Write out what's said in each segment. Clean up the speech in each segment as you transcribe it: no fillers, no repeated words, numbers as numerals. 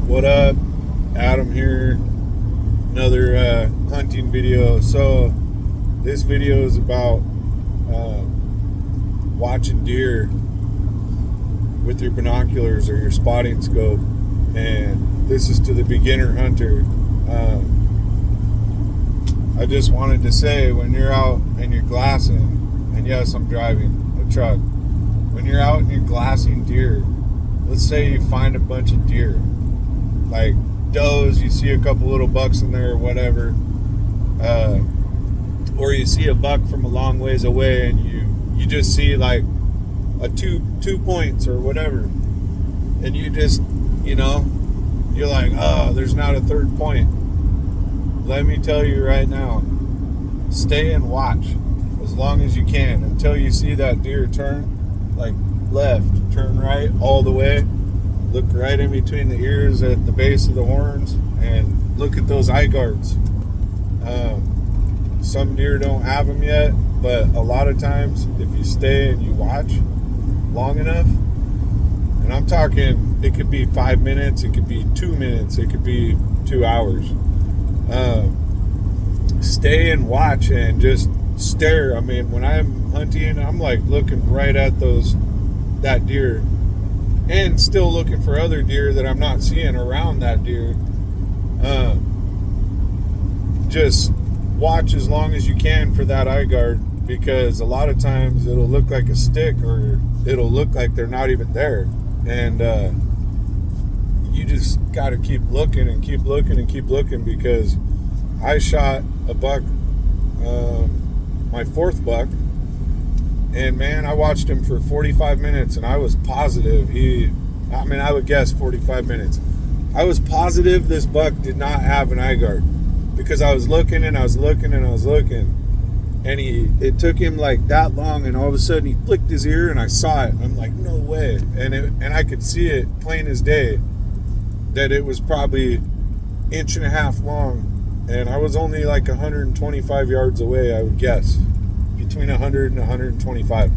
What up? Adam here. Another hunting video. So, this video is about watching deer with your binoculars or your spotting scope. And this is to the beginner hunter. I just wanted to say, when you're out and you're glassing, and yes, I'm driving a truck. When you're out and you're glassing deer, let's say you find a bunch of deer, like does, you see a couple little bucks in there or whatever, or you see a buck from a long ways away and you just see like a two points or whatever, and you just, you're like, oh, there's not a third point. Let me tell you right now, stay and watch as long as you can until you see that deer turn, like left, turn right all the way, look right in between the ears at the base of the horns, and look at those eye guards. Some deer don't have them yet, but a lot of times if you stay and you watch long enough, and I'm talking, it could be 5 minutes, it could be 2 minutes, it could be 2 hours. Stay and watch and just stare. I mean, when I'm hunting, I'm like looking right at that deer, and still looking for other deer that I'm not seeing around that deer. Just watch as long as you can for that eye guard, because a lot of times it'll look like a stick, or it'll look like they're not even there, and you just got to keep looking and keep looking and keep looking. Because I shot a buck, my fourth buck, and man, I watched him for 45 minutes, and I was positive I would guess 45 minutes. I was positive this buck did not have an eye guard, because I was looking and I was looking and I was looking, and it took him like that long, and all of a sudden he flicked his ear and I saw it. I'm like, no way. And I could see it plain as day that it was probably 1.5 inches long, and I was only like 125 yards away, I would guess, between 100 and 125.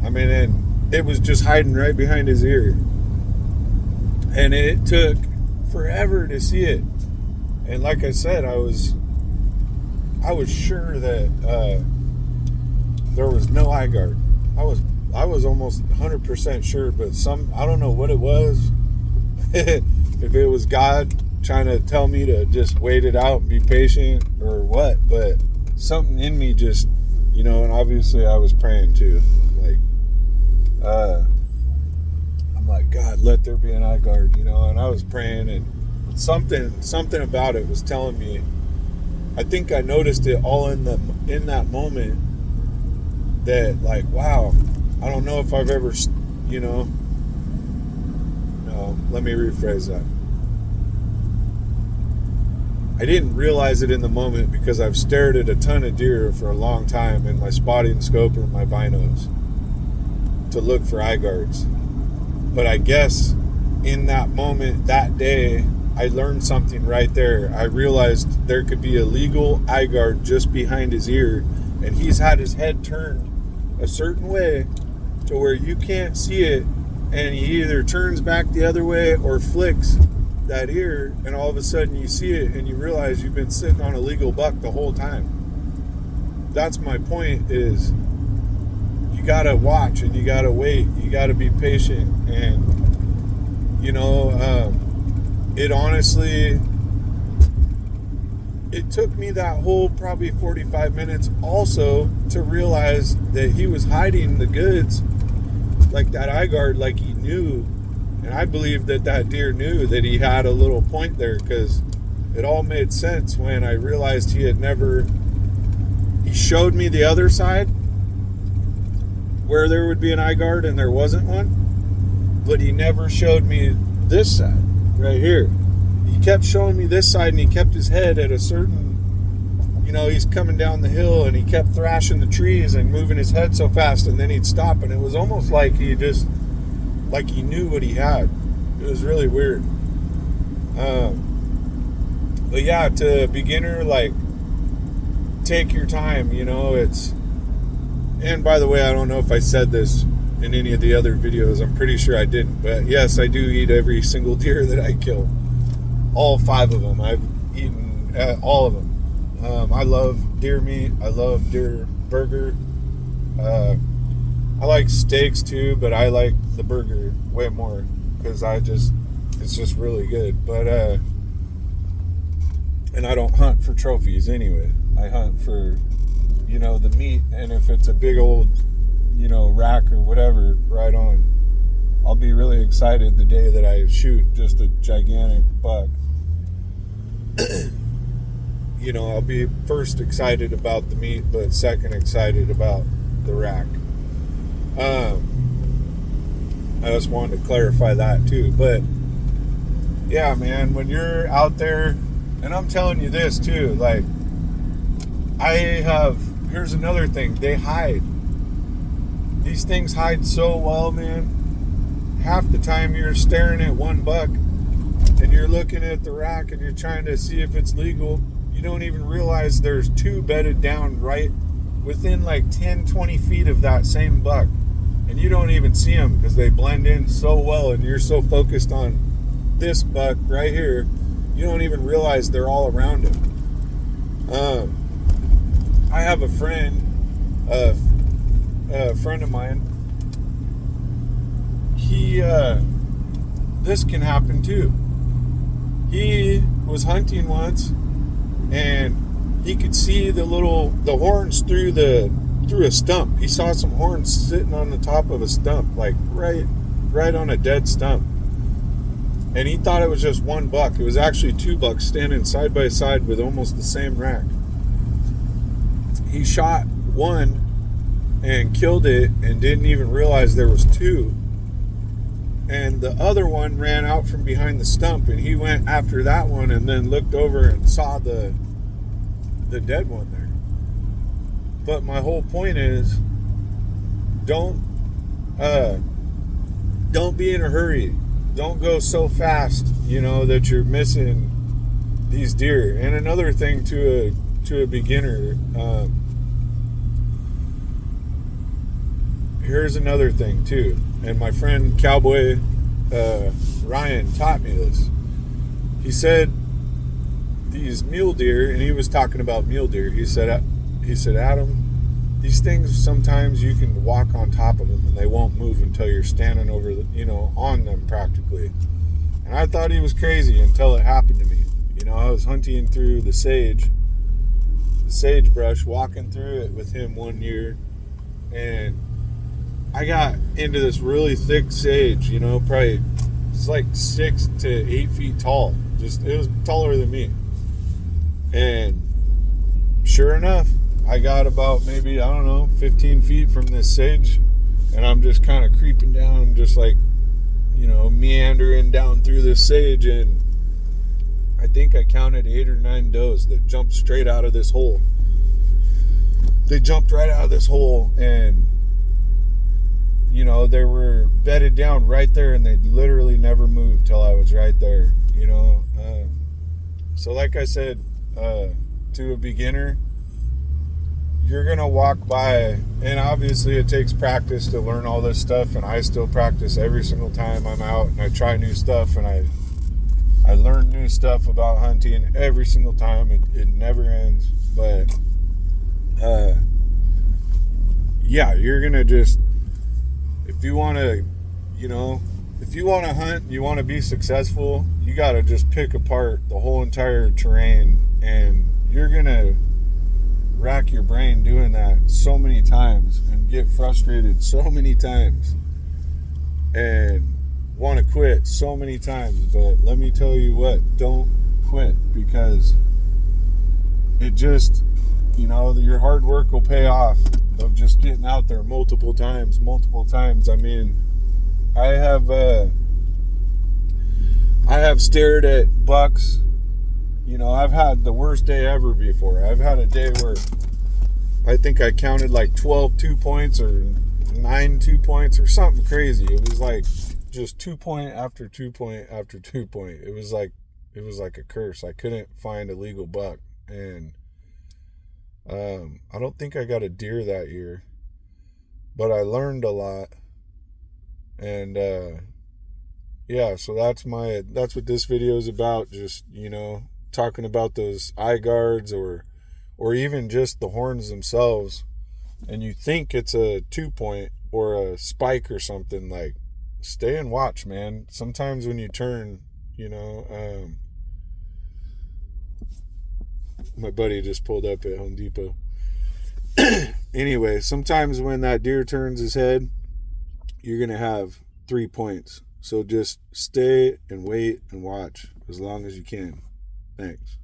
I mean, and it was just hiding right behind his ear, and it took forever to see it. And like I said, I was sure that there was no eye guard. I was almost 100% sure, but I don't know what it was. If it was God trying to tell me to just wait it out and be patient or what, but something in me just, and obviously I was praying too. I'm like, God, let there be an eye guard, and I was praying, and something about it was telling me. I think I noticed it all in that moment, that like, wow, I don't know if I've ever, no, let me rephrase that. I didn't realize it in the moment, because I've stared at a ton of deer for a long time in my spotting scope or my binos to look for eye guards. But I guess in that moment, that day, I learned something right there. I realized there could be a legal eye guard just behind his ear, and he's had his head turned a certain way to where you can't see it, and he either turns back the other way or flicks that ear, and all of a sudden you see it and you realize you've been sitting on a legal buck the whole time. That's my point, is you gotta watch and you gotta wait, you gotta be patient. And it honestly, it took me that whole probably 45 minutes also to realize that he was hiding the goods, like that eye guard, like he knew. And I believe that deer knew that he had a little point there, because it all made sense when I realized he showed me the other side where there would be an eye guard and there wasn't one, but he never showed me this side right here. He kept showing me this side, and he kept his head at a certain, he's coming down the hill, and he kept thrashing the trees and moving his head so fast, and then he'd stop, and it was almost like he knew what he had. It was really weird. But yeah, to a beginner, like, take your time, it's, and by the way, I don't know if I said this in any of the other videos. I'm pretty sure I didn't. But yes, I do eat every single deer that I kill. All 5 of them. I've eaten all of them. I love deer meat. I love deer burger. I like steaks too, but I like the burger way more because it's just really good. But and I don't hunt for trophies anyway. I hunt for, the meat, and if it's a big old, rack or whatever, right on. I'll be really excited the day that I shoot just a gigantic buck. I'll be first excited about the meat, but second excited about the rack. I just wanted to clarify that too. But yeah, man, when you're out there, and I'm telling you this too, like, here's another thing, they hide. These things hide so well, man. Half the time you're staring at one buck and you're looking at the rack and you're trying to see if it's legal. You don't even realize there's 2 bedded down right within like 10, 20 feet of that same buck. And you don't even see them because they blend in so well, and you're so focused on this buck right here, you don't even realize they're all around him. I have a friend of mine. This can happen too. He was hunting once, and he could see the horns through a stump. He saw some horns sitting on the top of a stump, like right on a dead stump. And he thought it was just one buck. It was actually 2 bucks standing side by side with almost the same rack. He shot one and killed it and didn't even realize there was 2. And the other one ran out from behind the stump, and he went after that one and then looked over and saw the dead one there. But my whole point is, don't be in a hurry. Don't go so fast, that you're missing these deer. And another thing to a beginner, here's another thing too. And my friend Cowboy Ryan taught me this. He said these mule deer, and he was talking about mule deer. He said, Adam, these things, sometimes you can walk on top of them and they won't move until you're standing over on them practically. And I thought he was crazy until it happened to me. I was hunting through the sagebrush, walking through it with him one year, and I got into this really thick sage, probably it's like 6 to 8 feet tall. It was taller than me. And sure enough, I got about maybe, 15 feet from this sage, and I'm just kind of creeping down, just like, meandering down through this sage, and I think I counted 8 or 9 does that jumped straight out of this hole. They jumped right out of this hole, and, they were bedded down right there, and they literally never moved till I was right there, So like I said, to a beginner, you're going to walk by, and obviously it takes practice to learn all this stuff, and I still practice every single time I'm out, and I try new stuff, and I learn new stuff about hunting every single time. It never ends. But yeah, you're going to just, if you want to hunt, you want to be successful, you got to just pick apart the whole entire terrain, and you're going to rack your brain doing that so many times and get frustrated so many times and want to quit so many times. But let me tell you what, don't quit, because it just, your hard work will pay off of just getting out there multiple times. I mean, I have stared at bucks. I've had the worst day ever before. I've had a day where I think I counted like 12 2-points or 9 2-points or something crazy. It was like just 2-point after 2-point after 2-point. It was like a curse. I couldn't find a legal buck, and I don't think I got a deer that year, but I learned a lot. And yeah, so that's what this video is about. Just, talking about those eye guards, or even just the horns themselves, and you think it's a 2-point or a spike or something, like, stay and watch, man. Sometimes when you turn, my buddy just pulled up at Home Depot. Anyway, sometimes when that deer turns his head, you're going to have 3 points. So just stay and wait and watch as long as you can. Thanks.